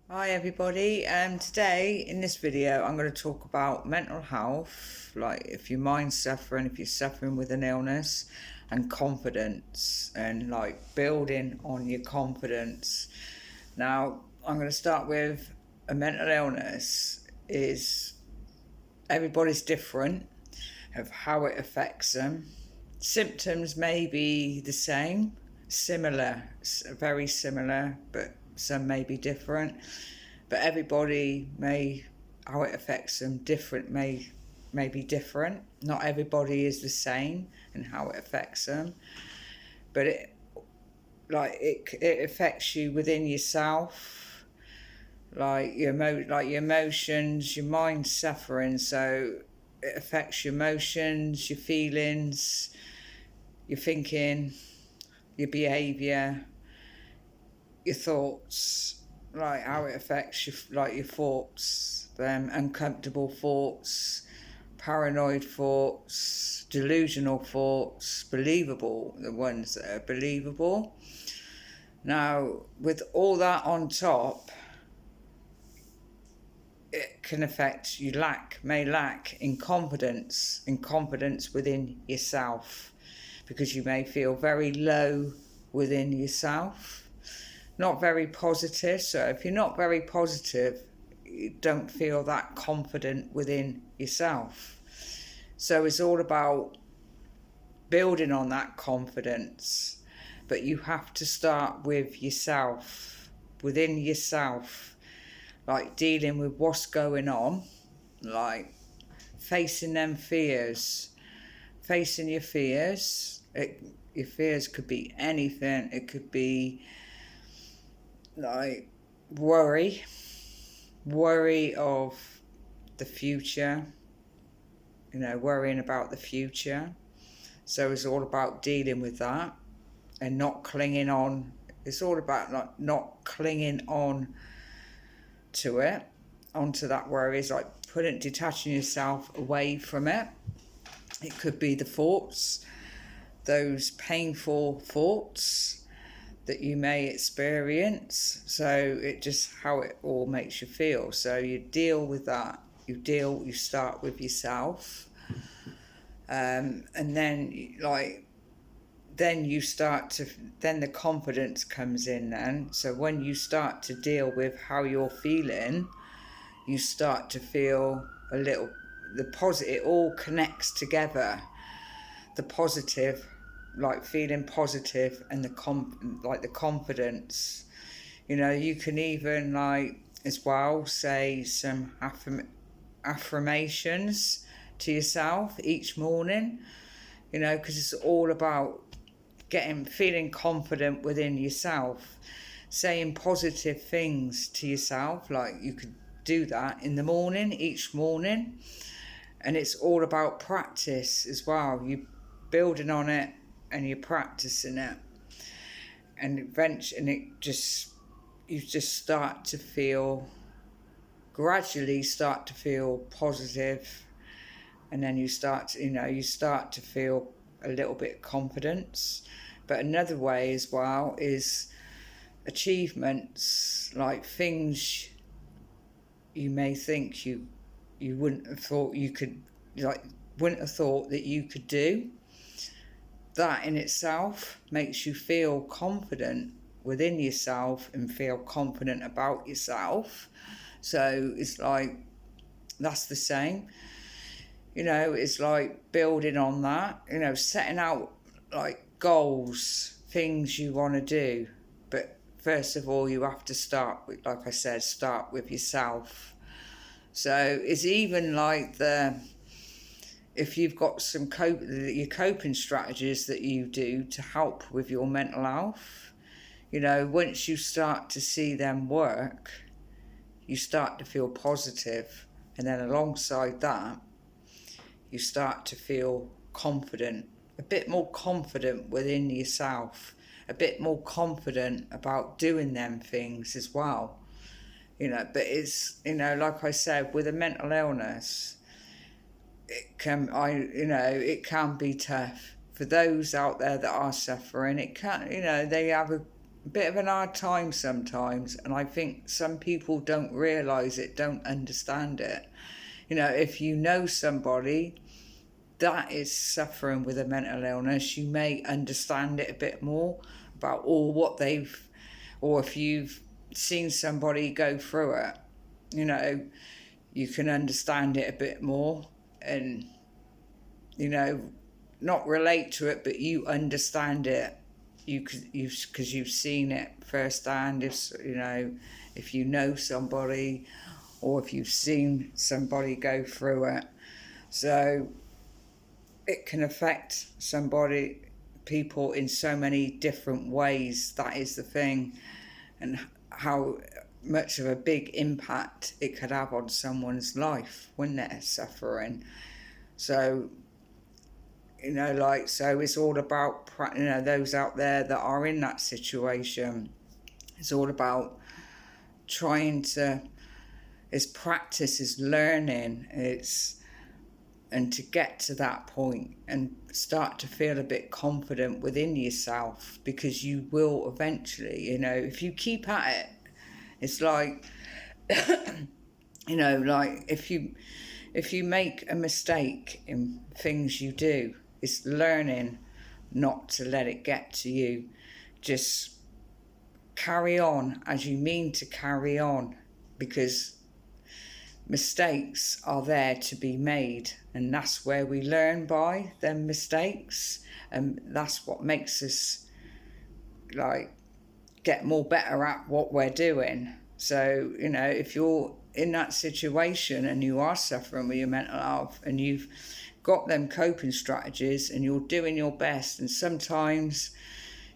Hi everybody, today in this video I'm going to talk about mental health, like if your mind's suffering, if you're suffering with an illness, and confidence, and like building on your confidence. Now I'm going to start with a mental illness is everybody's different of how it affects them. Symptoms may be the same, similar, very similar, but some may be different. But everybody may, how it affects them, different may be different. Not everybody is the same in how it affects them, but it affects you within yourself, like your emotions, your mind's suffering, so it affects your emotions, your feelings, your thinking, your behaviour, your thoughts, like how it affects your thoughts, them uncomfortable thoughts, paranoid thoughts, delusional thoughts, believable, the ones that are believable. Now, with all that on top, it can affect you may lack in confidence within yourself, because you may feel very low within yourself, not very positive. So if you're not very positive, you don't feel that confident within yourself. So it's all about building on that confidence, but you have to start with yourself, within yourself, like dealing with what's going on, like facing them fears, facing your fears. Your fears could be anything. It could be like worry of the future, worrying about the future. So it's all about dealing with that and not clinging on. It's all about not clinging on to it, onto that worry. It's like detaching yourself away from it. It could be the thoughts, those painful thoughts that you may experience. So it just how it all makes you feel. So you deal with that. You start with yourself, and then you start to, then the confidence comes in. Then so when you start to deal with how you're feeling, you start to feel a little, the positive. It all connects together. The positive, like feeling positive, and the confidence. You can even as well say some affirmations to yourself each morning. Because it's all about feeling confident within yourself, saying positive things to yourself. Like you could do that in the morning, each morning. And it's all about practice as well. You building on it and you're practicing it, and eventually you just gradually start to feel positive, and then you start to feel a little bit of confidence. But another way as well is achievements, like things you may think you wouldn't have thought you could, wouldn't have thought that you could do. That in itself makes you feel confident within yourself and feel confident about yourself. So it's like, that's the same. It's like building on that, setting out like goals, things you want to do. But first of all, you have to start with, like I said, start with yourself. So it's even like if you've got your coping strategies that you do to help with your mental health, once you start to see them work, you start to feel positive. And then alongside that, you start to feel confident, a bit more confident within yourself, a bit more confident about doing them things as well. But it's, like I said, with a mental illness, it can be tough for those out there that are suffering. It can, they have a bit of an hard time sometimes, and I think some people don't realise it, don't understand it. You know, if you know somebody that is suffering with a mental illness, you may understand it a bit more about all what they've, or if you've seen somebody go through it, you know, you can understand it a bit more and, you know, not relate to it, but you understand it. Because you've seen it firsthand. If you know, if you know somebody, or if you've seen somebody go through it, so it can affect people in so many different ways. That is the thing, and how much of a big impact it could have on someone's life when they're suffering. So, you know, like, so it's all about, you know, those out there that are in that situation. It's all about trying to, it's practice, it's learning, and to get to that point and start to feel a bit confident within yourself, because you will eventually, you know, if you keep at it. It's like, you know, like if you make a mistake in things you do, it's learning not to let it get to you. Just carry on as you mean to carry on, because mistakes are there to be made, and that's where we learn by them mistakes, and that's what makes us like get more better at what we're doing. So, you know, if you're in that situation and you are suffering with your mental health and you've got them coping strategies and you're doing your best, and sometimes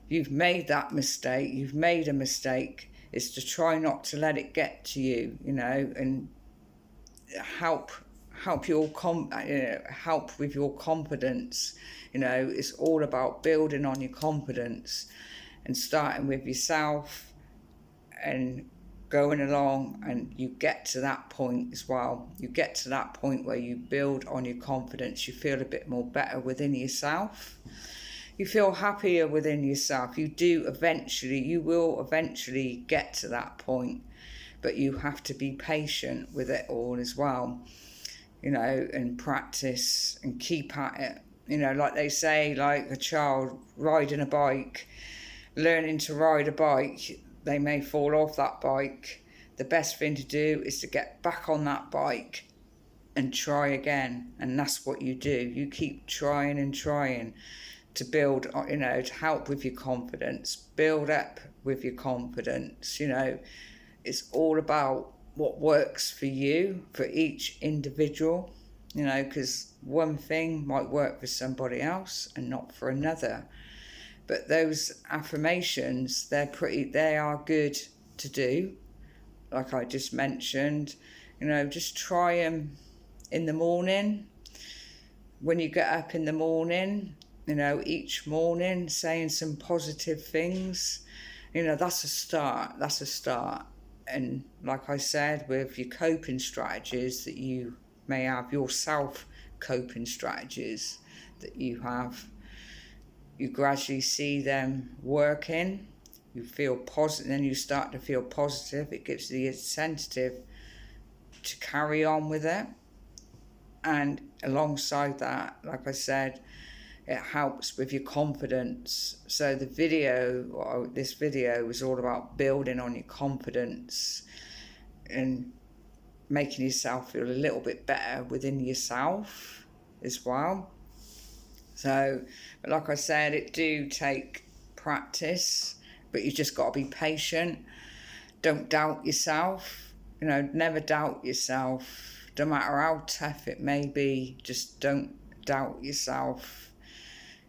you've made that mistake, you've made a mistake, is to try not to let it get to you, you know, and help with your confidence. You know, it's all about building on your confidence and starting with yourself and going along, and you get to that point as well. You get to that point where you build on your confidence, you feel a bit more better within yourself, you feel happier within yourself. You will eventually get to that point, but you have to be patient with it all as well, you know, and practice and keep at it. You know, like they say, like a child riding a bike, learning to ride a bike, they may fall off that bike. The best thing to do is to get back on that bike and try again. And that's what you do. You keep trying and trying to build, you know, to help with your confidence, build up with your confidence. You know, it's all about what works for you, for each individual, you know, because one thing might work for somebody else and not for another. But those affirmations, they are good to do. Like I just mentioned, you know, just try them in the morning. When you get up in the morning, you know, each morning, saying some positive things, you know, that's a start. And like I said, with your coping strategies that you may have, your self-coping strategies that you have, you gradually see them working, you feel positive, then you start to feel positive. It gives you the incentive to carry on with it. And alongside that, like I said, it helps with your confidence. So this video was all about building on your confidence and making yourself feel a little bit better within yourself as well. So, but like I said, it do take practice, but you just got to be patient. Don't doubt yourself. You know, never doubt yourself. No matter how tough it may be, just don't doubt yourself.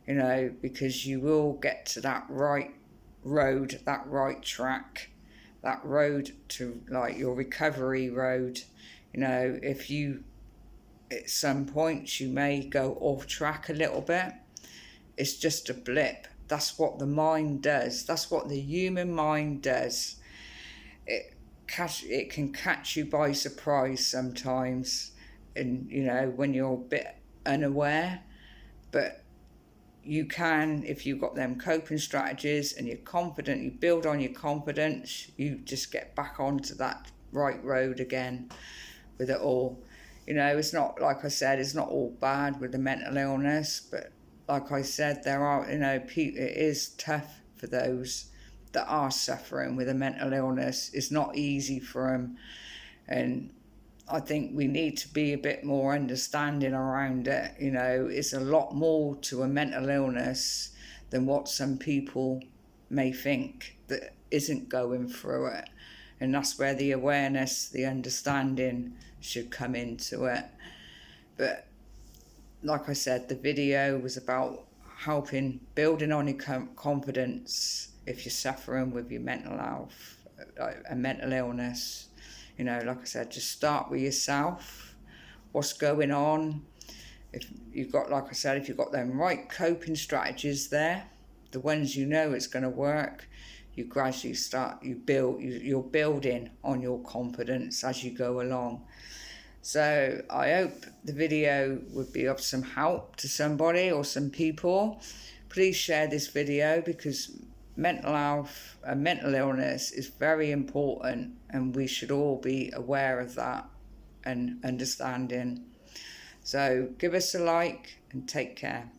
You know, because you will get to that right road, that right track, that road to like your recovery road. You know, if you, at some points you may go off track a little bit, it's just a blip. That's what the mind does. That's what the human mind does. It can catch you by surprise sometimes, and you know, when you're a bit unaware. But you can, if you've got them coping strategies and you're confident, you build on your confidence, you just get back onto that right road again with it all. You know, it's not, like I said, it's not all bad with the mental illness, but like I said, there are, you know, it is tough for those that are suffering with a mental illness. It's not easy for them, and I think we need to be a bit more understanding around it. You know, it's a lot more to a mental illness than what some people may think that isn't going through it. And that's where the awareness, the understanding should come into it. But like I said, the video was about helping, building on your confidence if you're suffering with your mental health, a mental illness. You know, like I said, just start with yourself. What's going on? If you've got, like I said, if you've got them right coping strategies there, the ones you know it's going to work, you gradually you're building on your confidence as you go along. So I hope the video would be of some help to somebody or some people. Please share this video, because mental health and mental illness is very important, and we should all be aware of that and understanding. So give us a like and take care.